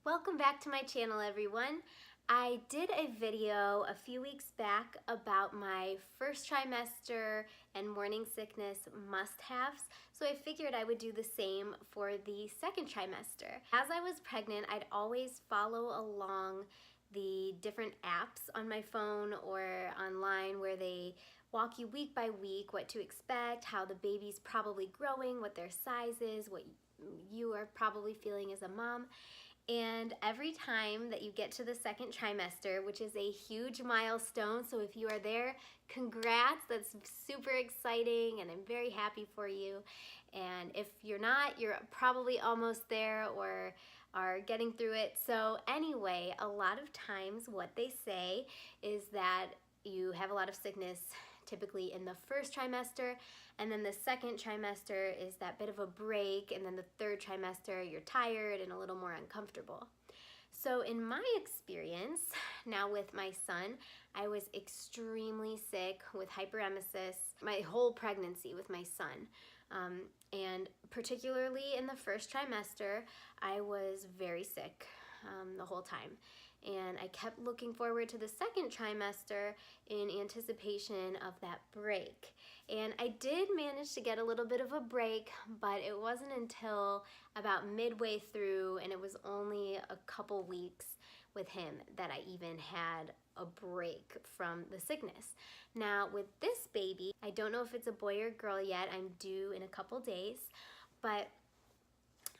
Welcome back to my channel, everyone. I did a video a few weeks back about my first trimester and morning sickness must-haves, so I figured I would do the same for the second trimester. As I was pregnant, I'd always follow along the different apps on my phone or online where they walk you week by week what to expect, how the baby's probably growing, what their size is, what you are probably feeling as a mom. And every time that you get to the second trimester, which is a huge milestone, so if you are there, congrats, that's super exciting and I'm very happy for you. And if you're not, you're probably almost there or are getting through it. So anyway, a lot of times what they say is that you have a lot of sickness typically in the first trimester, and then the second trimester is that bit of a break, and then the third trimester you're tired and a little more uncomfortable. So in my experience, now with my son, I was extremely sick with hyperemesis my whole pregnancy with my son. And particularly in the first trimester, I was very sick the whole time. And I kept looking forward to the second trimester in anticipation of that break. And I did manage to get a little bit of a break, but it wasn't until about midway through, and it was only a couple weeks with him, that I even had a break from the sickness. Now with this baby, I don't know if it's a boy or girl yet. I'm due in a couple days, but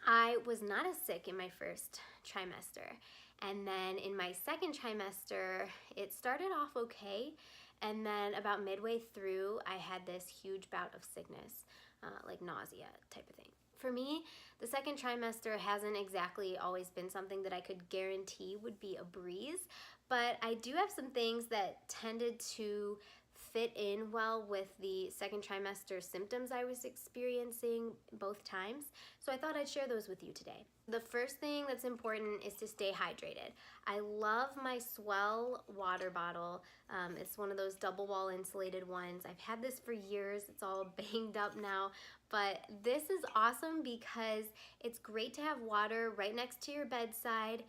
I was not as sick in my first trimester. And then in my second trimester, it started off okay. And then about midway through, I had this huge bout of sickness, like nausea type of thing. For me, the second trimester hasn't exactly always been something that I could guarantee would be a breeze, but I do have some things that tended to fit in well with the second trimester symptoms I was experiencing both times, so I thought I'd share those with you today. The first thing that's important is to stay hydrated. I love my Swell water bottle. It's one of those double wall insulated ones. I've had this for years. It's all banged up now, but this is awesome because it's great to have water right next to your bedside,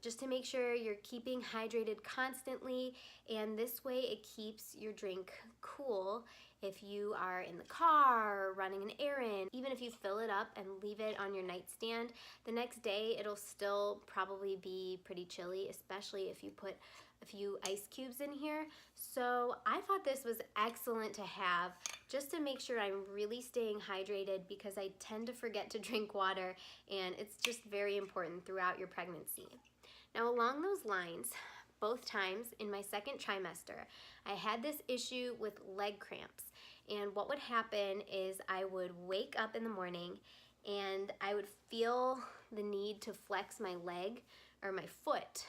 just to make sure you're keeping hydrated constantly, and this way it keeps your drink cool if you are in the car or running an errand. Even if you fill it up and leave it on your nightstand, the next day it'll still probably be pretty chilly, especially if you put a few ice cubes in here. So I thought this was excellent to have, just to make sure I'm really staying hydrated, because I tend to forget to drink water, and it's just very important throughout your pregnancy. Now along those lines, both times in my second trimester, I had this issue with leg cramps. And what would happen is I would wake up in the morning and I would feel the need to flex my leg or my foot,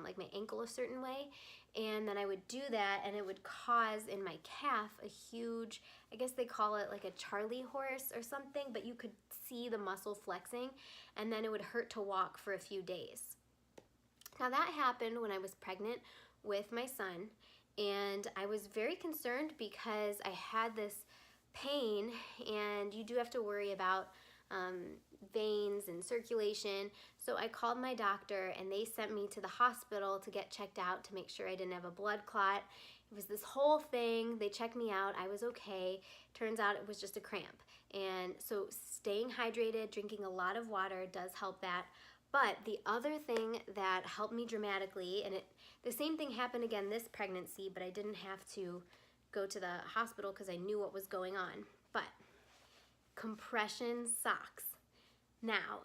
like my ankle a certain way. And then I would do that, and it would cause in my calf a huge, I guess they call it like a Charlie horse or something, but you could see the muscle flexing, and then it would hurt to walk for a few days. Now that happened when I was pregnant with my son, and I was very concerned because I had this pain, and you do have to worry about veins and circulation. So I called my doctor, and they sent me to the hospital to get checked out to make sure I didn't have a blood clot. It was this whole thing. They checked me out. I was okay. Turns out it was just a cramp. And so staying hydrated, drinking a lot of water does help that. But the other thing that helped me dramatically, and the same thing happened again this pregnancy, but I didn't have to go to the hospital because I knew what was going on, but compression socks. Now,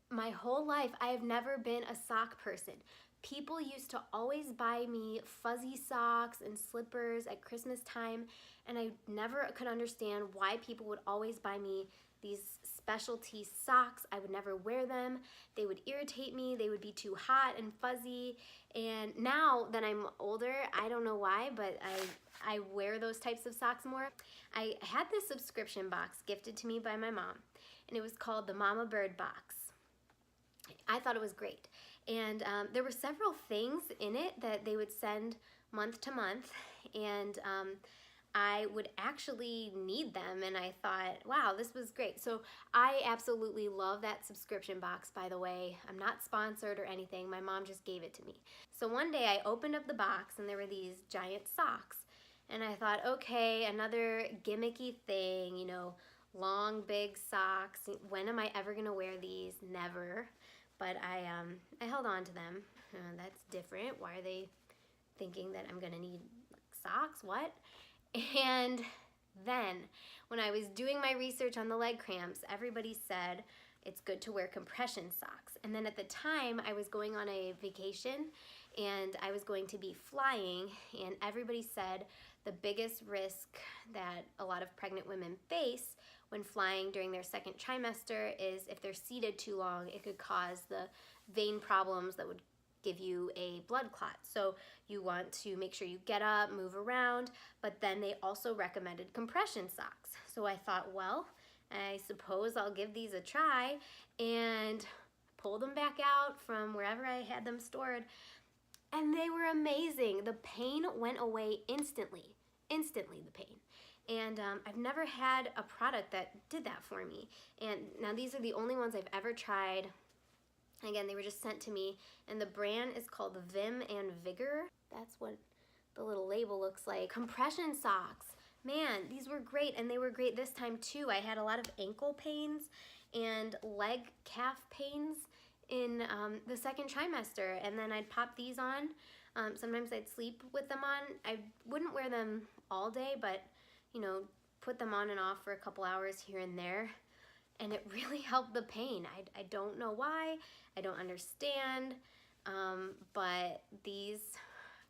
my whole life, I have never been a sock person. People used to always buy me fuzzy socks and slippers at Christmas time, and I never could understand why people would always buy me these specialty socks. I would never wear them. They would irritate me. They would be too hot and fuzzy. And now that I'm older, I don't know why, but I wear those types of socks more. I had this subscription box gifted to me by my mom, and it was called the Mama Bird box. I thought it was great. And there were several things in it that they would send month to month, and I would actually need them, and I thought, wow, this was great. So I absolutely love that subscription box, by the way. I'm not sponsored or anything. My mom just gave it to me. So one day I opened up the box and there were these giant socks. And I thought, okay, another gimmicky thing, you know, long, big socks. When am I ever gonna wear these? Never. But I held on to them. That's different. Why are they thinking that I'm gonna need socks? What? And then when I was doing my research on the leg cramps, everybody said it's good to wear compression socks. And then at the time I was going on a vacation and I was going to be flying, and everybody said the biggest risk that a lot of pregnant women face when flying during their second trimester is if they're seated too long, it could cause the vein problems that would give you a blood clot. So you want to make sure you get up, move around, but then they also recommended compression socks. So I thought, well, I suppose I'll give these a try, and pulled them back out from wherever I had them stored, and they were amazing. The pain went away instantly the pain. And I've never had a product that did that for me. And now these are the only ones I've ever tried. Again, they were just sent to me, and the brand is called Vim and Vigor. That's what the little label looks like. Compression socks. Man, these were great, and they were great this time too. I had a lot of ankle pains and leg calf pains in the second trimester, and then I'd pop these on. Sometimes I'd sleep with them on. I wouldn't wear them all day, but you know, put them on and off for a couple hours here and there. And it really helped the pain. I don't know why, I don't understand, but these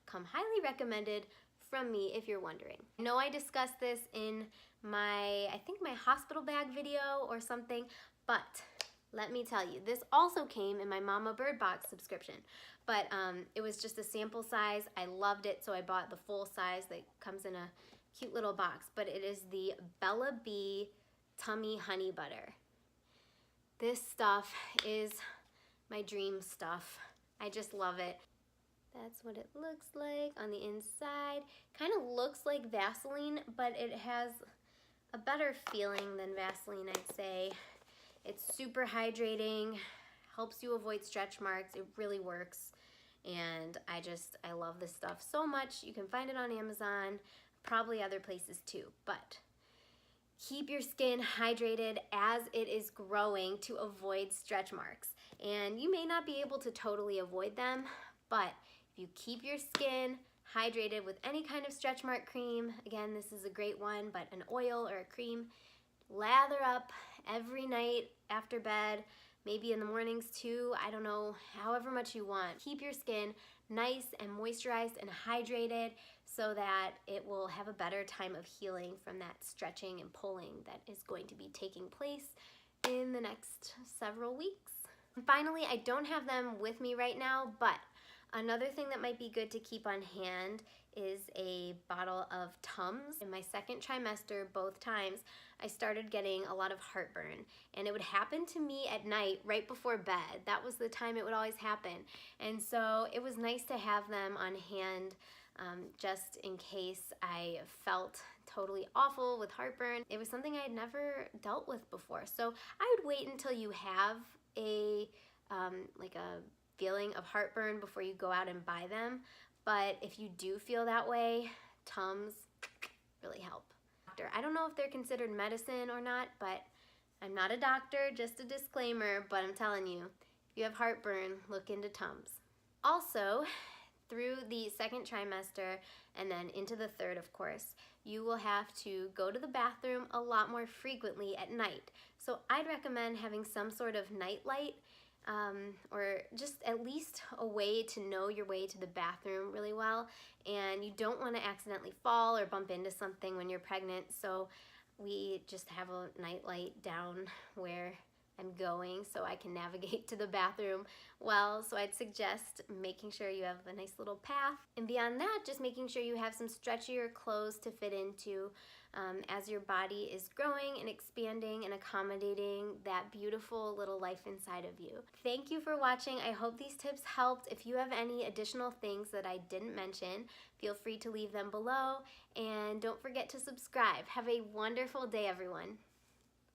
come highly recommended from me if you're wondering. I know I discussed this in my, I think my hospital bag video or something, but let me tell you, this also came in my Mama Bird Box subscription, but it was just a sample size. I loved it, so I bought the full size that comes in a cute little box, but it is the Bella Bee Tummy Honey Butter. This stuff is my dream stuff. I just love it. That's what it looks like on the inside. Kind of looks like Vaseline, but it has a better feeling than Vaseline, I'd say. It's super hydrating, helps you avoid stretch marks. It really works. And I love this stuff so much. You can find it on Amazon, probably other places too, but keep your skin hydrated as it is growing to avoid stretch marks. And you may not be able to totally avoid them, but if you keep your skin hydrated with any kind of stretch mark cream, again, this is a great one, but an oil or a cream, lather up every night after bed, maybe in the mornings too, I don't know, however much you want. Keep your skin nice and moisturized and hydrated so that it will have a better time of healing from that stretching and pulling that is going to be taking place in the next several weeks. And finally, I don't have them with me right now, but another thing that might be good to keep on hand is a bottle of Tums. In my second trimester, both times, I started getting a lot of heartburn, and it would happen to me at night right before bed. That was the time it would always happen. And so it was nice to have them on hand just in case I felt totally awful with heartburn. It was something I had never dealt with before. So I would wait until you have a like a feeling of heartburn before you go out and buy them. But if you do feel that way, Tums really help. I don't know if they're considered medicine or not, but I'm not a doctor, just a disclaimer, but I'm telling you, if you have heartburn, look into Tums. Also, through the second trimester and then into the third, of course, you will have to go to the bathroom a lot more frequently at night. So I'd recommend having some sort of night light, or just at least a way to know your way to the bathroom really well. And you don't want to accidentally fall or bump into something when you're pregnant, so we just have a night light down where I'm going so I can navigate to the bathroom well. So I'd suggest making sure you have a nice little path, and beyond that, just making sure you have some stretchier clothes to fit into. as your body is growing and expanding and accommodating that beautiful little life inside of you. Thank you for watching. I hope these tips helped. If you have any additional things that I didn't mention, feel free to leave them below, and don't forget to subscribe. Have a wonderful day, everyone.